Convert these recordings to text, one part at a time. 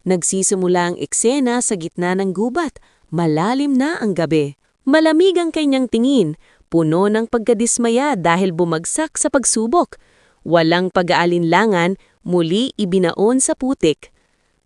Nagsisimula ang eksena sa gitna ng gubat. Malalim na ang gabi. Malamig ang kanyang tingin, puno ng pagkadismaya dahil bumagsak sa pagsubok. Walang pag-aalinlangan, muli ibinaon sa putik.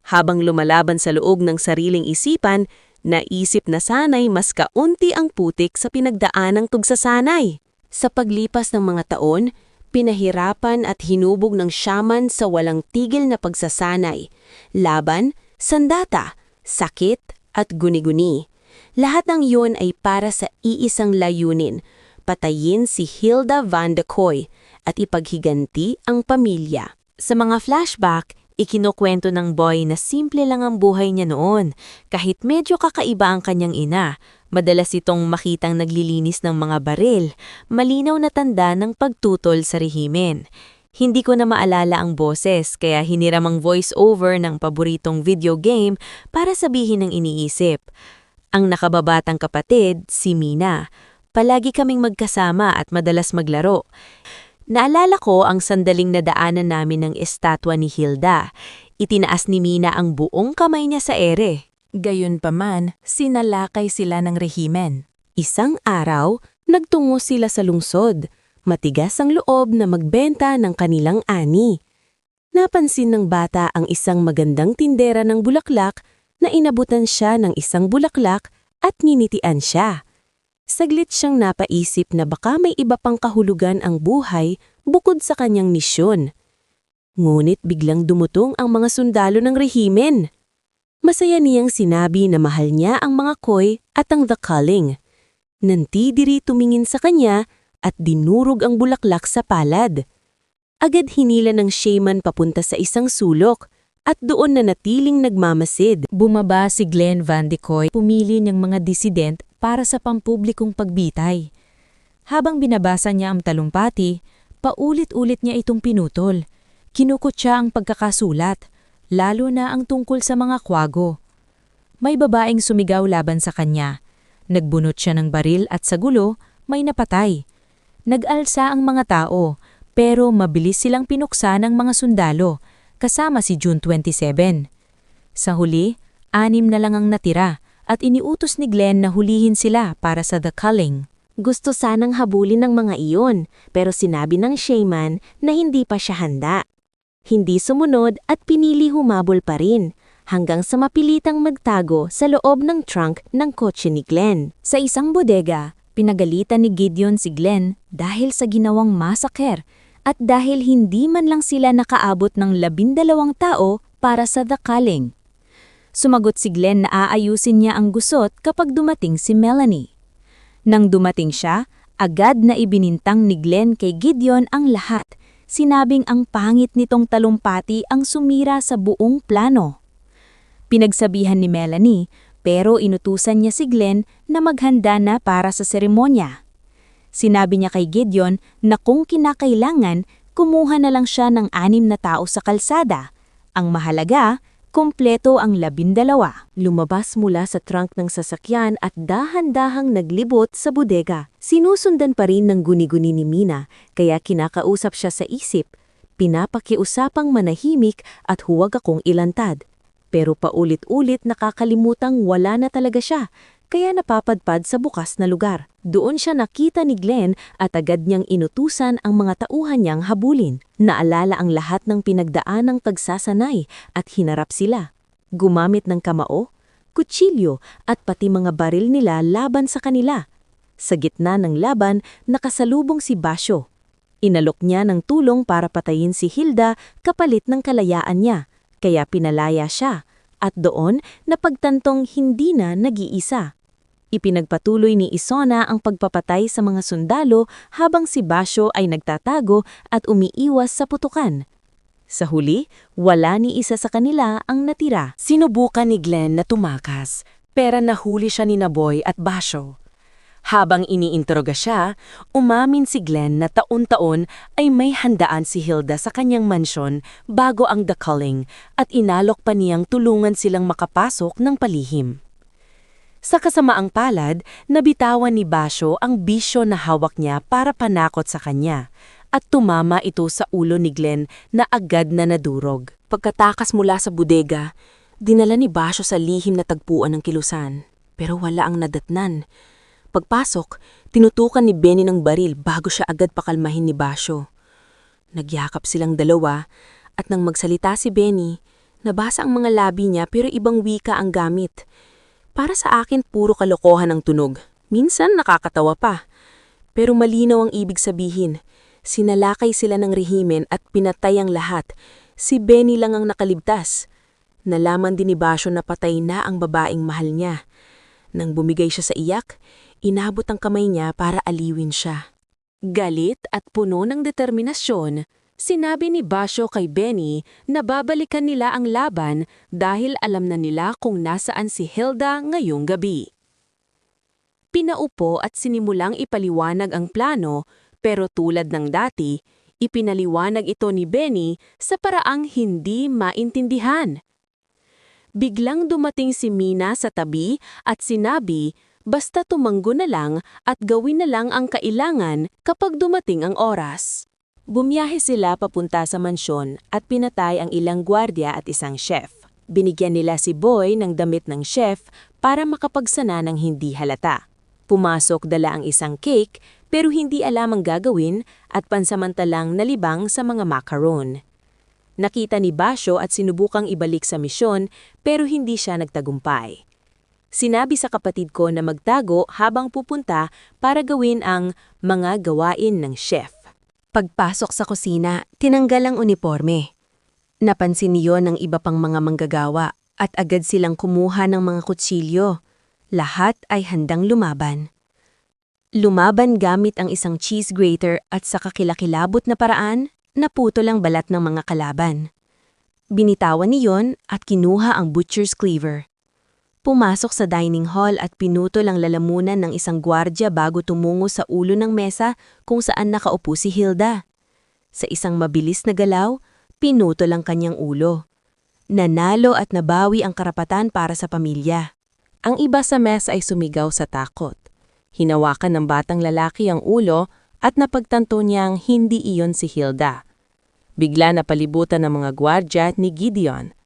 Habang lumalaban sa loob ng sariling isipan, naisip na sana'y mas kaunti ang putik sa pinagdaanang tugsasanay. Sa paglipas ng mga taon, pinahirapan at hinubog ng shaman sa walang tigil na pagsasanay. Laban, sandata, sakit at guni-guni. Lahat ng iyon ay para sa iisang layunin, patayin si Hilda van de Kooi at ipaghiganti ang pamilya. Sa mga flashback, ikinukwento ng boy na simple lang ang buhay niya noon, kahit medyo kakaiba ang kanyang ina. Madalas itong makitang naglilinis ng mga baril, malinaw na tanda ng pagtutol sa rehimen. Hindi ko na maalala ang boses, kaya hiniram ang voice-over ng paboritong video game para sabihin ang iniisip. Ang nakababatang kapatid, si Mina. Palagi kaming magkasama at madalas maglaro. Naalala ko ang sandaling nadaanan namin ng estatwa ni Hilda. Itinaas ni Mina ang buong kamay niya sa ere. Gayunpaman, sinalakay sila ng rehimen. Isang araw, nagtungo sila sa lungsod. Matigas ang loob na magbenta ng kanilang ani. Napansin ng bata ang isang magandang tindera ng bulaklak na inabutan siya ng isang bulaklak at ninitian siya. Saglit siyang napaisip na baka may iba pang kahulugan ang buhay bukod sa kanyang misyon. Ngunit biglang dumutong ang mga sundalo ng rehimen. Masaya niyang sinabi na mahal niya ang mga Kooi at ang The Culling. Nantidiri tumingin sa kanya at dinurog ang bulaklak sa palad. Agad hinila ng shaman papunta sa isang sulok at doon na natiling nagmamasid. Bumaba si Glenn van de Kooi, pumili ng mga disident para sa pampublikong pagbitay. Habang binabasa niya ang talumpati, paulit-ulit niya itong pinutol. Kinukot siya ang pagkakasulat, lalo na ang tungkol sa mga kwago. May babaeng sumigaw laban sa kanya. Nagbunot siya ng baril at sa gulo, may napatay. Nag-alsa ang mga tao, pero mabilis silang pinuksa ng mga sundalo, kasama si June 27. Sa huli, 6 na lang ang natira at iniutos ni Glenn na hulihin sila para sa The Culling. Gusto sanang habulin ng mga iyon, pero sinabi ng shaman na hindi pa siya handa. Hindi sumunod at pinili humabol pa rin, hanggang sa mapilitang magtago sa loob ng trunk ng kotse ni Glenn. Sa isang bodega, pinagalitan ni Gideon si Glenn dahil sa ginawang masaker at dahil hindi man lang sila nakaabot ng 12 tao para sa The Culling. Sumagot si Glenn na aayusin niya ang gusot kapag dumating si Melanie. Nang dumating siya, agad na ibinintang ni Glenn kay Gideon ang lahat. Sinabing ang pangit nitong talumpati ang sumira sa buong plano. Pinagsabihan ni Melanie, pero inutusan niya si Glenn na maghanda na para sa seremonya. Sinabi niya kay Gideon na kung kinakailangan, kumuha na lang siya ng 6 na tao sa kalsada. Ang mahalaga, kumpleto ang 12. Lumabas mula sa trunk ng sasakyan at dahan-dahang naglibot sa bodega. Sinusundan pa rin ng guni-guni ni Mina, kaya kinakausap siya sa isip. Pinapakiusapang manahimik at huwag akong ilantad. Pero paulit-ulit nakakalimutang wala na talaga siya, kaya napapadpad sa bukas na lugar. Doon siya nakita ni Glenn at agad niyang inutusan ang mga tauhan niyang habulin. Naalala ang lahat ng pinagdaanang pagsasanay at hinarap sila. Gumamit ng kamao, kutsilyo at pati mga baril nila laban sa kanila. Sa gitna ng laban, nakasalubong si Basho. Inalok niya ng tulong para patayin si Hilda kapalit ng kalayaan niya, kaya pinalaya siya. At doon, napagtantong hindi na nag-iisa. Ipinagpatuloy ni Isona ang pagpapatay sa mga sundalo habang si Basho ay nagtatago at umiiwas sa putukan. Sa huli, wala ni isa sa kanila ang natira. Sinubukan ni Glenn na tumakas, pero nahuli siya ni Boy at Basho. Habang iniinteroga siya, umamin si Glenn na taon-taon ay may handaan si Hilda sa kanyang mansyon bago ang The Culling at inalok pa niyang tulungan silang makapasok ng palihim. Sa kasamaang palad, nabitawan ni Basho ang bisyo na hawak niya para panakot sa kanya at tumama ito sa ulo ni Glenn na agad na nadurog. Pagkatakas mula sa bodega, Dinala ni Basyo sa lihim na tagpuan ng kilusan, pero wala ang nadatnan. Pagpasok, tinutukan ni Benny ng baril bago siya agad pakalmahin ni Basyo. Nagyakap silang dalawa at nang magsalita si Benny, nabasa ang mga labi niya pero ibang wika ang gamit. Para sa akin puro kalokohan ang tunog. Minsan nakakatawa pa. Pero malinaw ang ibig sabihin. Sinalakay sila ng rehimen at pinatay ang lahat. Si Benny lang ang nakaligtas. Nalaman din ni Basyo na patay na ang babaeng mahal niya. Nang bumigay siya sa iyak, inabot ang kamay niya para aliwin siya. Galit at puno ng determinasyon, sinabi ni Basyo kay Benny na babalikan nila ang laban dahil alam na nila kung nasaan si Hilda ngayong gabi. Pinaupo at sinimulang ipaliwanag ang plano, pero tulad ng dati, ipinaliwanag ito ni Benny sa paraang hindi maintindihan. Biglang dumating si Mina sa tabi at sinabi, basta tumanggo na lang at gawin na lang ang kailangan kapag dumating ang oras. Bumiyahe sila papunta sa mansyon at pinatay ang ilang gwardiya at isang chef. Binigyan nila si Boy ng damit ng chef para makapagsana ng hindi halata. Pumasok dala ang isang cake pero hindi alam ang gagawin at pansamantalang nalibang sa mga macaron. Nakita ni Basyo at sinubukang ibalik sa misyon pero hindi siya nagtagumpay. Sinabi sa kapatid ko na magtago habang pupunta para gawin ang mga gawain ng chef. Pagpasok sa kusina, tinanggal ang uniforme. Napansin niyon ng iba pang mga manggagawa at agad silang kumuha ng mga kutsilyo. Lahat ay handang lumaban. Lumaban gamit ang isang cheese grater at sa kakilakilabot na paraan, naputol ang balat ng mga kalaban. Binitawan niyon at kinuha ang butcher's cleaver. Pumasok sa dining hall at pinutol ang lalamunan ng isang gwardya bago tumungo sa ulo ng mesa kung saan nakaupo si Hilda. Sa isang mabilis na galaw, pinutol ang kanyang ulo. Nanalo at nabawi ang karapatan para sa pamilya. Ang iba sa mesa ay sumigaw sa takot. Hinawakan ng batang lalaki ang ulo at napagtanto niyang hindi iyon si Hilda. Bigla na palibutan ng mga gwardya ni Gideon.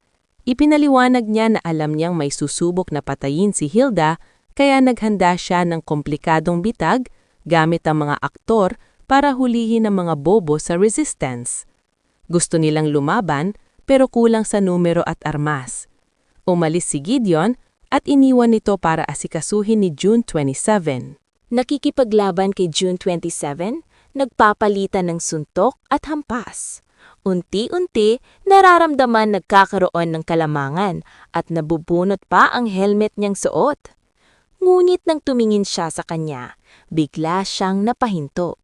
Ipinaliwanag niya na alam niyang may susubok na patayin si Hilda kaya naghanda siya ng komplikadong bitag gamit ang mga aktor para hulihin ang mga bobo sa resistance. Gusto nilang lumaban pero kulang sa numero at armas. Umalis si Gideon at iniwan nito para asikasuhin ni June 27. Nakikipaglaban kay June 27, nagpapalitan ng suntok at hampas. Unti-unti, nararamdaman nagkakaroon ng kalamangan at nabubunot pa ang helmet niyang suot. Ngunit nang tumingin siya sa kanya, bigla siyang napahinto.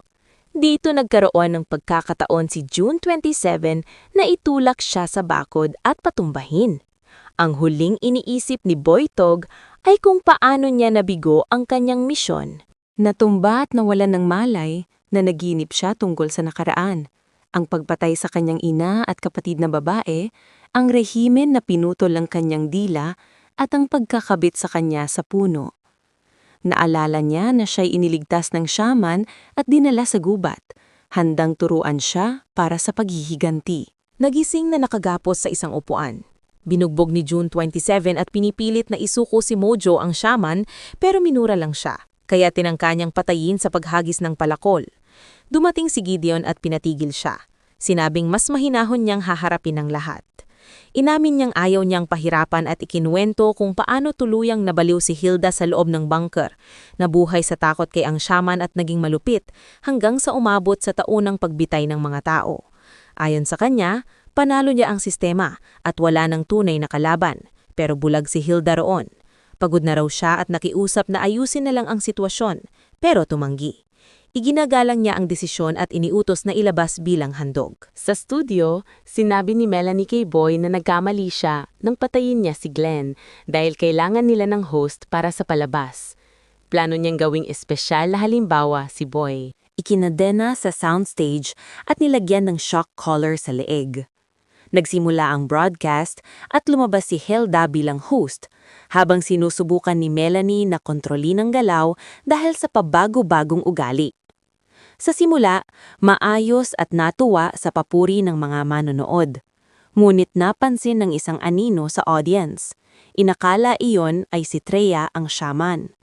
Dito nagkaroon ng pagkakataon si June 27 na itulak siya sa bakod at patumbahin. Ang huling iniisip ni Boytog ay kung paano niya nabigo ang kanyang misyon. Natumba at nawalan ng malay na naginip siya tungkol sa nakaraan. Ang pagpatay sa kanyang ina at kapatid na babae, ang rehimen na pinutol ang kanyang dila at ang pagkakabit sa kanya sa puno. Naalala niya na siya'y iniligtas ng shaman at dinala sa gubat. Handang turuan siya para sa paghihiganti. Nagising na nakagapos sa isang upuan. Binugbog ni June 27 at pinipilit na isuko si Mojo ang shaman pero minura lang siya. Kaya tinangka niyang patayin sa paghagis ng palakol. Dumating si Gideon at pinatigil siya. Sinabing mas mahinahon niyang haharapin ang lahat. Inamin niyang ayaw niyang pahirapan at ikinuwento kung paano tuluyang nabaliw si Hilda sa loob ng bunker. Nabuhay sa takot kay ang shaman at naging malupit hanggang sa umabot sa taunang pagbitay ng mga tao. Ayon sa kanya, panalo niya ang sistema at wala ng tunay na kalaban. Pero bulag si Hilda roon. Pagod na raw siya at nakiusap na ayusin na lang ang sitwasyon, pero tumanggi. Iginagalang niya ang desisyon at iniutos na ilabas bilang handog. Sa studio, sinabi ni Melanie kay Boy na nagkamali siya nang patayin niya si Glenn dahil kailangan nila ng host para sa palabas. Plano niyang gawing espesyal na halimbawa si Boy. Ikinadena sa soundstage at nilagyan ng shock collar sa leeg. Nagsimula ang broadcast at lumabas si Hilda bilang host, habang sinusubukan ni Melanie na kontrolin ang galaw dahil sa pabago-bagong ugali. Sa simula, maayos at natuwa sa papuri ng mga manonood. Ngunit napansin ng isang anino sa audience. Inakala iyon ay si Treya ang shaman.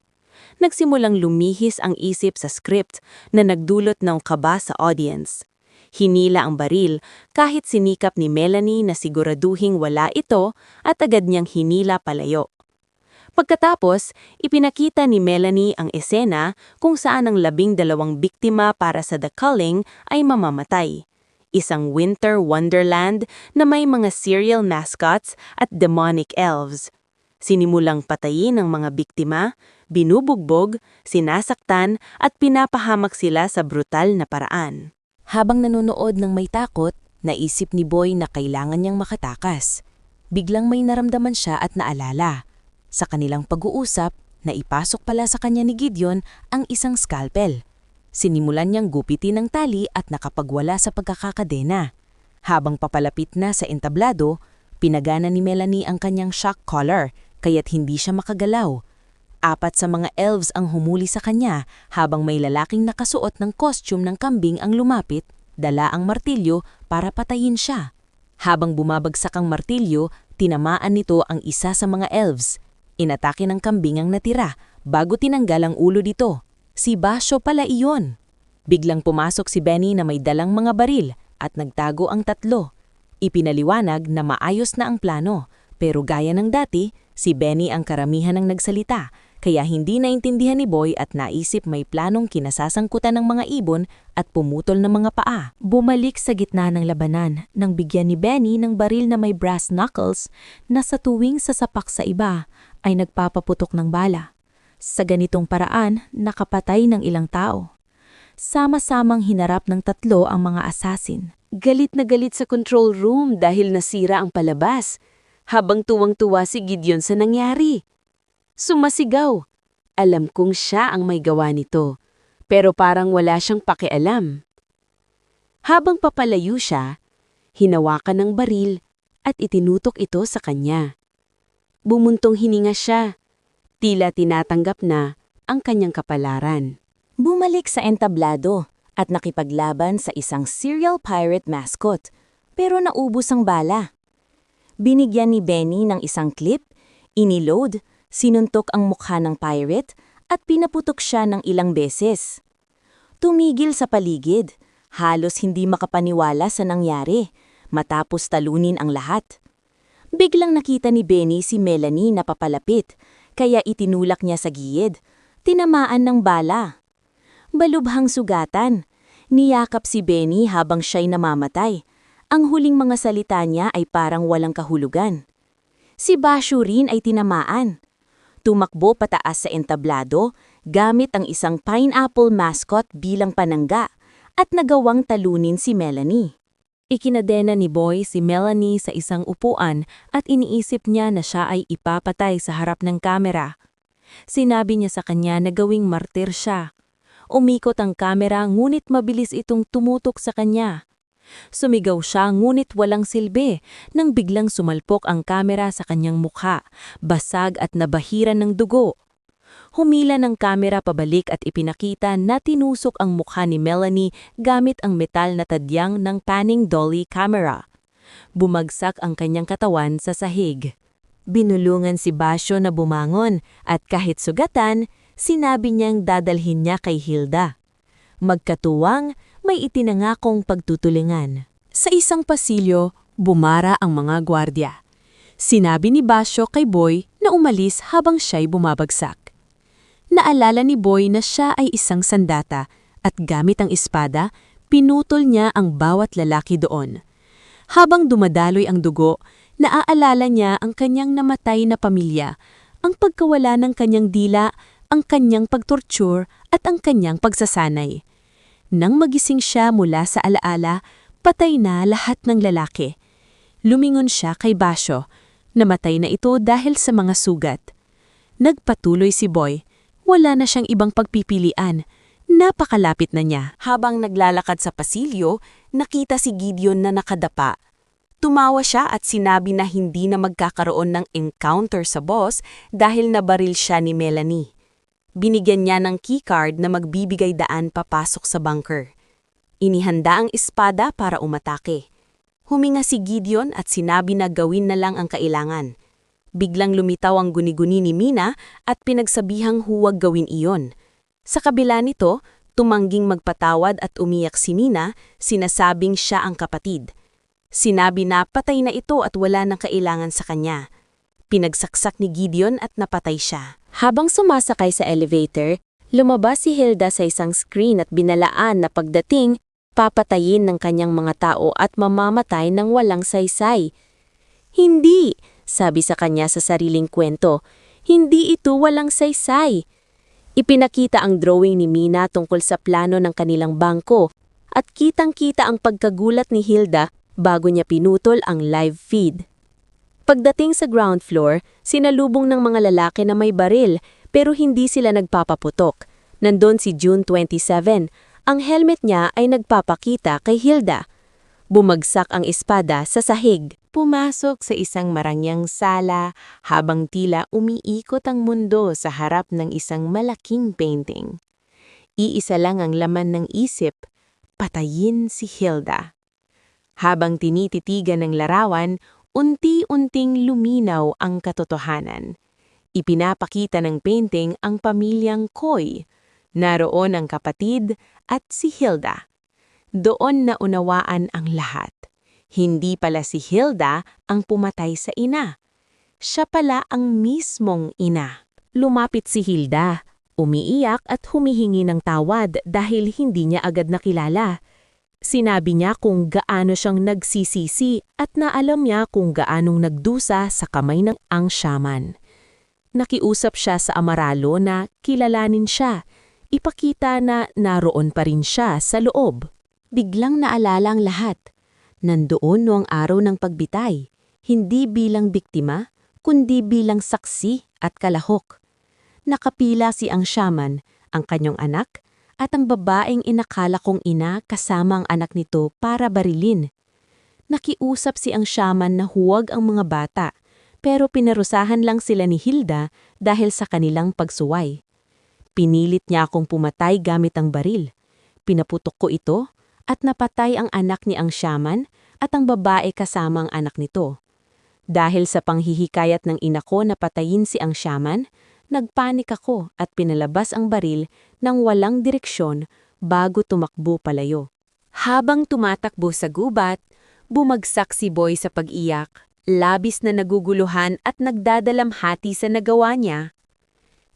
Nagsimulang lumihis ang isip sa script na nagdulot ng kaba sa audience. Hinila ang baril kahit sinikap ni Melanie na siguraduhing wala ito at agad niyang hinila palayo. Pagkatapos, ipinakita ni Melanie ang esena kung saan ang 12 biktima para sa The Culling ay mamamatay. Isang winter wonderland na may mga serial mascots at demonic elves. Sinimulang patayin ang mga biktima, binubugbog, sinasaktan at pinapahamak sila sa brutal na paraan. Habang nanonood ng may takot, naisip ni Boy na kailangan niyang makatakas. Biglang may naramdaman siya at naalala. Sa kanilang pag-uusap, naipasok pala sa kanya ni Gideon ang isang scalpel. Sinimulan niyang gupitin ng tali at nakapagwala sa pagkakakadena. Habang papalapit na sa entablado, pinagana ni Melanie ang kanyang shock collar, kaya't hindi siya makagalaw. 4 sa mga elves ang humuli sa kanya habang may lalaking nakasuot ng costume ng kambing ang lumapit, dala ang martilyo para patayin siya. Habang bumabagsak ang martilyo, tinamaan nito ang isa sa mga elves. Inatake ng kambing ang natira bago tinanggal ang ulo dito. Si Basho pala iyon. Biglang pumasok si Benny na may dalang mga baril at nagtago ang 3. Ipinaliwanag na maayos na ang plano, pero gaya ng dati, si Benny ang karamihan ng nagsalita, kaya hindi naintindihan ni Boy at naisip may planong kinasasangkutan ng mga ibon at pumutol ng mga paa. Bumalik sa gitna ng labanan nang bigyan ni Benny ng baril na may brass knuckles na sa tuwing sasapak sa iba ay nagpapaputok ng bala. Sa ganitong paraan, nakapatay ng ilang tao. Sama-samang hinarap ng 3 ang mga assassin. Galit na galit sa control room dahil nasira ang palabas, habang tuwang-tuwa si Gideon sa nangyari. Sumasigaw. Alam kong siya ang may gawa nito, pero parang wala siyang pakialam. Habang papalayo siya, hinawakan ng baril at itinutok ito sa kanya. Bumuntong hininga siya. Tila tinatanggap na ang kanyang kapalaran. Bumalik sa entablado at nakipaglaban sa isang serial pirate mascot, pero naubos ang bala. Binigyan ni Benny ng isang clip, iniload, sinuntok ang mukha ng pirate at pinaputok siya ng ilang beses. Tumigil sa paligid, halos hindi makapaniwala sa nangyari, matapos talunin ang lahat. Biglang nakita ni Benny si Melanie na papalapit, kaya itinulak niya sa gilid. Tinamaan ng bala. Balubhang sugatan. Niyakap si Benny habang siya'y namamatay. Ang huling mga salita niya ay parang walang kahulugan. Si Basho rin ay tinamaan. Tumakbo pataas sa entablado gamit ang isang pineapple mascot bilang panangga at nagawang talunin si Melanie. Ikinadena ni Boy si Melanie sa isang upuan at iniisip niya na siya ay ipapatay sa harap ng kamera. Sinabi niya sa kanya na gawing martir siya. Umikot ang kamera ngunit mabilis itong tumutok sa kanya. Sumigaw siya ngunit walang silbi nang biglang sumalpok ang kamera sa kanyang mukha, basag at nabahiran ng dugo. Humila ng kamera pabalik at ipinakita na tinusok ang mukha ni Melanie gamit ang metal na tadyang ng panning dolly camera. Bumagsak ang kanyang katawan sa sahig. Binulungan si Basho na bumangon at kahit sugatan, sinabi niyang dadalhin niya kay Hilda. Magkatuwang, may itinangakong pagtutulingan. Sa isang pasilyo, bumara ang mga gwardya. Sinabi ni Basho kay Boy na umalis habang siya'y bumabagsak. Naalala ni Boy na siya ay isang sandata at gamit ang espada, pinutol niya ang bawat lalaki doon. Habang dumadaloy ang dugo, naaalala niya ang kanyang namatay na pamilya, ang pagkawala ng kanyang dila, ang kanyang pagtorture at ang kanyang pagsasanay. Nang magising siya mula sa alaala, patay na lahat ng lalaki. Lumingon siya kay Basho. Namatay na ito dahil sa mga sugat. Nagpatuloy si Boy. Wala na siyang ibang pagpipilian. Napakalapit na niya. Habang naglalakad sa pasilyo, nakita si Gideon na nakadapa. Tumawa siya at sinabi na hindi na magkakaroon ng encounter sa boss dahil nabaril siya ni Melanie. Binigyan niya ng keycard na magbibigay daan papasok sa bunker. Inihanda ang espada para umatake. Huminga si Gideon at sinabi na gawin na lang ang kailangan. Biglang lumitaw ang guni-guni ni Mina at pinagsabihang huwag gawin iyon. Sa kabila nito, tumangging magpatawad at umiyak si Mina, sinasabing siya ang kapatid. Sinabi na patay na ito at wala nang kailangan sa kanya. Pinagsaksak ni Gideon at napatay siya. Habang sumasakay sa elevator, lumabas si Hilda sa isang screen at binalaan na pagdating, papatayin ng kanyang mga tao at mamamatay ng walang saysay. Hindi, sabi sa kanya sa sariling kwento, hindi ito walang saysay. Ipinakita ang drawing ni Mina tungkol sa plano ng kanilang bangko at kitang-kita ang pagkagulat ni Hilda bago niya pinutol ang live feed. Pagdating sa ground floor, sinalubong ng mga lalaki na may baril pero hindi sila nagpapaputok. Nandun si June 27. Ang helmet niya ay nagpapakita kay Hilda. Bumagsak ang espada sa sahig. Pumasok sa isang marangyang sala habang tila umiikot ang mundo sa harap ng isang malaking painting. Iisa lang ang laman ng isip, patayin si Hilda. Habang tinititigan ng larawan, unti-unting luminaw ang katotohanan. Ipinapakita ng painting ang pamilyang Coy. Naroon ang kapatid at si Hilda. Doon na unawaan ang lahat. Hindi pala si Hilda ang pumatay sa ina. Siya pala ang mismong ina. Lumapit si Hilda, umiiyak at humihingi ng tawad dahil hindi niya agad nakilala. Sinabi niya kung gaano siyang nagsisisi at naalam niya kung gaanong nagdusa sa kamay ng ang shaman. Nakiusap siya sa Amaralo na kilalanin siya. Ipakita na naroon pa rin siya sa loob. Biglang naalala ang lahat. Nandoon noong araw ng pagbitay, hindi bilang biktima, kundi bilang saksi at kalahok. Nakapila si ang shaman, ang kanyang anak, at ang babaeng inakala kong ina kasama ang anak nito para barilin. Nakiusap si ang shaman na huwag ang mga bata, pero pinarusahan lang sila ni Hilda dahil sa kanilang pagsuway. Pinilit niya akong pumatay gamit ang baril. Pinaputok ko ito at napatay ang anak ni ang shaman at ang babae kasama ang anak nito. Dahil sa panghihikayat ng ina ko na patayin si ang shaman, nagpanik ako at pinalabas ang baril nang walang direksyon bago tumakbo palayo. Habang tumatakbo sa gubat, bumagsak si Boy sa pag-iyak, labis na naguguluhan at nagdadalamhati sa nagawa niya.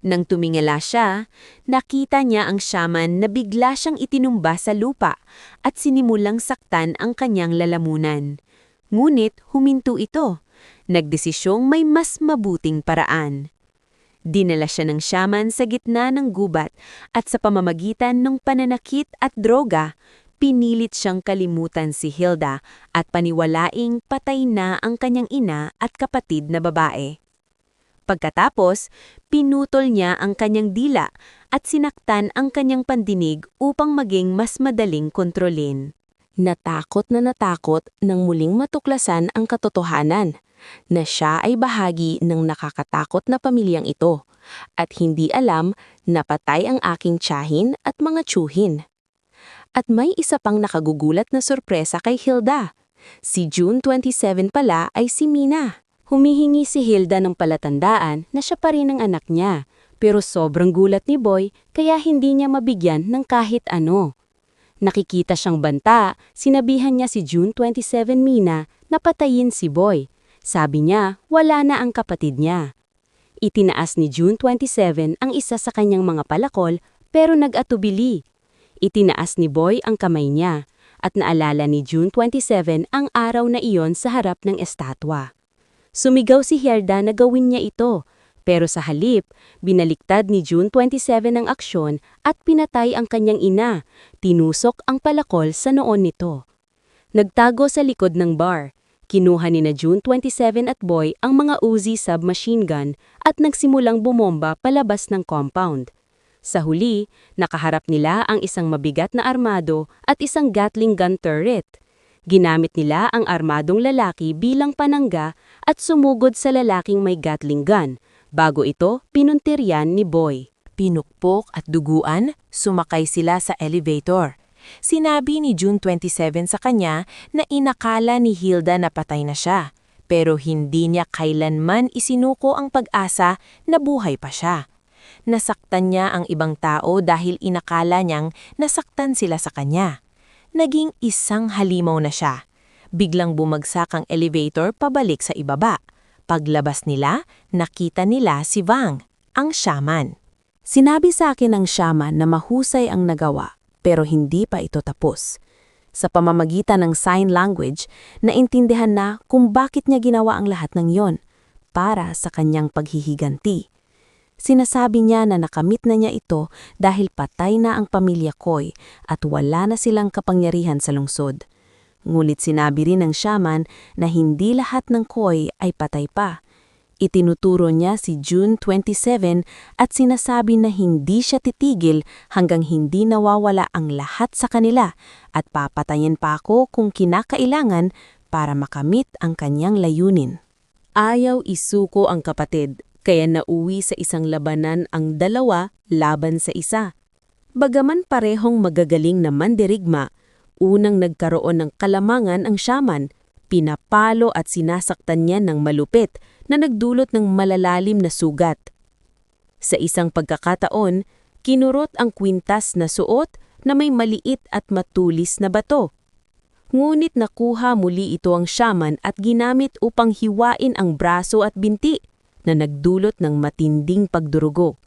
Nang tumingala siya, nakita niya ang shaman na bigla siyang itinumba sa lupa at sinimulang saktan ang kanyang lalamunan. Ngunit huminto ito. Nagdesisyong may mas mabuting paraan. Dinala siya ng shaman sa gitna ng gubat at sa pamamagitan ng pananakit at droga, pinilit siyang kalimutan si Hilda at paniwalaing patay na ang kanyang ina at kapatid na babae. Pagkatapos, pinutol niya ang kanyang dila at sinaktan ang kanyang pandinig upang maging mas madaling kontrolin. Natakot nang muling matuklasan ang katotohanan na siya ay bahagi ng nakakatakot na pamilyang ito at hindi alam na patay ang aking tiyahin at mga tiyuhin. At may isa pang nakagugulat na sorpresa kay Hilda. Si June 27 pala ay si Mina. Humihingi si Hilda ng palatandaan na siya pa rin ang anak niya, pero sobrang gulat ni Boy kaya hindi niya mabigyan ng kahit ano. Nakikita siyang banta, sinabihan niya si June 27 Mina na patayin si Boy. Sabi niya, wala na ang kapatid niya. Itinaas ni June 27 ang isa sa kanyang mga palakol pero nag-atubili. Itinaas ni Boy ang kamay niya at naalala ni June 27 ang araw na iyon sa harap ng estatwa. Sumigaw si Hilda na gawin niya ito, pero sa halip, binaliktad ni June 27 ang aksyon at pinatay ang kanyang ina, tinusok ang palakol sa noon nito. Nagtago sa likod ng bar, kinuha ni na June 27 at Boy ang mga Uzi submachine gun at nagsimulang bumomba palabas ng compound. Sa huli, nakaharap nila ang isang mabigat na armado at isang Gatling gun turret. Ginamit nila ang armadong lalaki bilang panangga at sumugod sa lalaking may Gatling gun, bago ito pinuntiryan ni Boy. Pinukpok at duguan, sumakay sila sa elevator. Sinabi ni June 27 sa kanya na inakala ni Hilda na patay na siya, pero hindi niya kailanman isinuko ang pag-asa na buhay pa siya. Nasaktan niya ang ibang tao dahil inakala niyang nasaktan sila sa kanya. Naging isang halimaw na siya. Biglang bumagsak ang elevator pabalik sa ibaba. Paglabas nila, nakita nila si Vang, ang shaman. Sinabi sa akin ng shaman na mahusay ang nagawa, pero hindi pa ito tapos. Sa pamamagitan ng sign language, naintindihan na kung bakit niya ginawa ang lahat ng yon, para sa kanyang paghihiganti. Sinasabi niya na nakamit na niya ito dahil patay na ang pamilya Koy at wala na silang kapangyarihan sa lungsod. Ngulit sinabi rin ng shaman na hindi lahat ng Koy ay patay pa. Itinuturo niya si June 27 at sinasabi na hindi siya titigil hanggang hindi nawawala ang lahat sa kanila at papatayin pa ako kung kinakailangan para makamit ang kanyang layunin. Ayaw isuko ang kapatid, kaya nauwi sa isang labanan ang dalawa laban sa isa. Bagaman parehong magagaling na mandirigma, unang nagkaroon ng kalamangan ang shaman, pinapalo at sinasaktan niya ng malupit na nagdulot ng malalalim na sugat. Sa isang pagkakataon, kinurot ang kwintas na suot na may maliit at matulis na bato. Ngunit nakuha muli ito ang shaman at ginamit upang hiwain ang braso at binti na nagdulot ng matinding pagdurugo.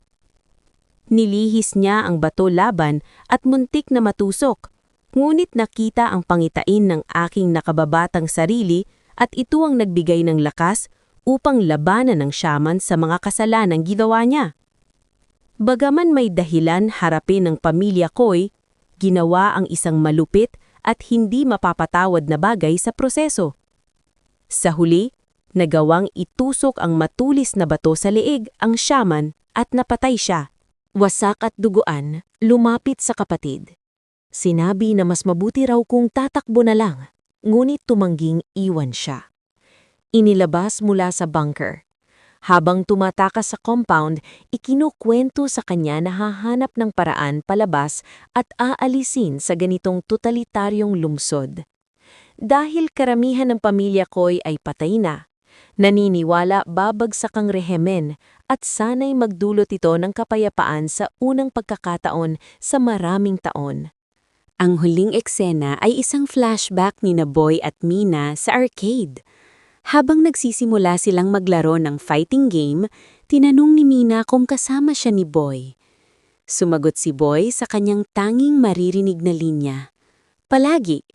Nilihis niya ang bato laban at muntik na matusok, ngunit nakita ang pangitain ng aking nakababatang sarili at ito ang nagbigay ng lakas upang labanan ng shaman sa mga kasalanang ginawa niya. Bagaman may dahilan harapin ng pamilya Koy, ginawa ang isang malupit at hindi mapapatawad na bagay sa proseso. Sa huli, nagawang itusok ang matulis na bato sa leeg ang shaman at napatay siya. Wasak at duguan, lumapit sa kapatid. Sinabi na mas mabuti raw kung tatakbo na lang, ngunit tumangging iwan siya. Inilabas mula sa bunker. Habang tumatakas sa compound, ikinukwento sa kanya na hahanap ng paraan palabas at aalisin sa ganitong totalitaryong lungsod. Dahil karamihan ng pamilya Koy ay patay na, naniniwala babagsak ang rehemen at sana'y magdulot ito ng kapayapaan sa unang pagkakataon sa maraming taon. Ang huling eksena ay isang flashback ni na Boy at Mina sa arcade. Habang nagsisimula silang maglaro ng fighting game, tinanong ni Mina kung kasama siya ni Boy. Sumagot si Boy sa kanyang tanging maririnig na linya. Palagi,